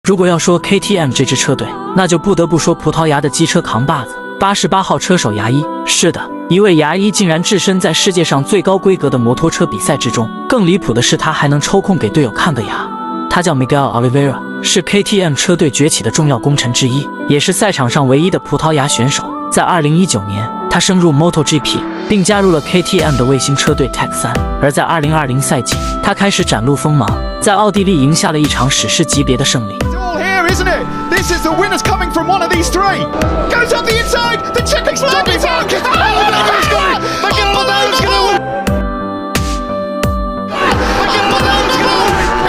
如果要说 KTM 这支车队，那就不得不说葡萄牙的机车扛把子88号车手牙医。是的，一位牙医竟然置身在世界上最高规格的摩托车比赛之中。更离谱的是，他还能抽空给队友看个牙。他叫 Miguel Oliveira， 是 KTM 车队崛起的重要功臣之一，也是赛场上唯一的葡萄牙选手。在2019年，他升入 MotoGP， 并加入了 KTM 的卫星车队 Tech3。而在2020赛季，他开始展露锋芒，在奥地利赢下了一场史诗级别的胜利。Isn't it? This is the winners coming from one of these three. Goes up the inside. The chip is landing. Miguel Oliveira's going to win.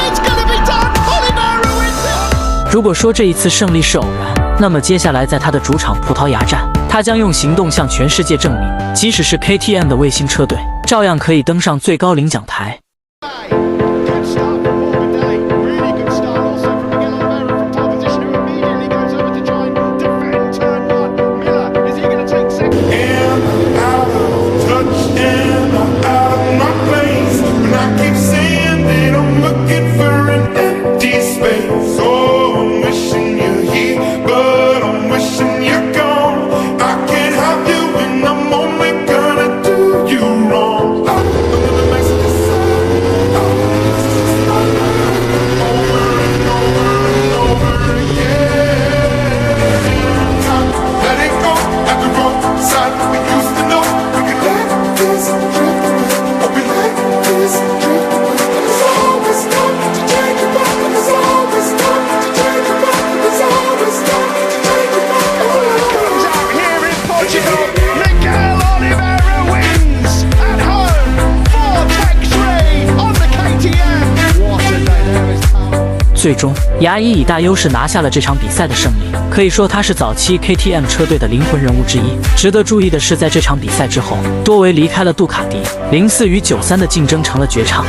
It's going to be done. Oliveira wins it. 如果说这一次胜利是偶然，那么接下来在他的主场葡萄牙站，他将用行动向全世界证明，即使是 KTM 的卫星车队，照样可以登上最高领奖台。最终，牙医以大优势拿下了这场比赛的胜利，可以说他是早期 KTM 车队的灵魂人物之一。值得注意的是，在这场比赛之后，多维离开了杜卡迪，04与93的竞争成了绝唱。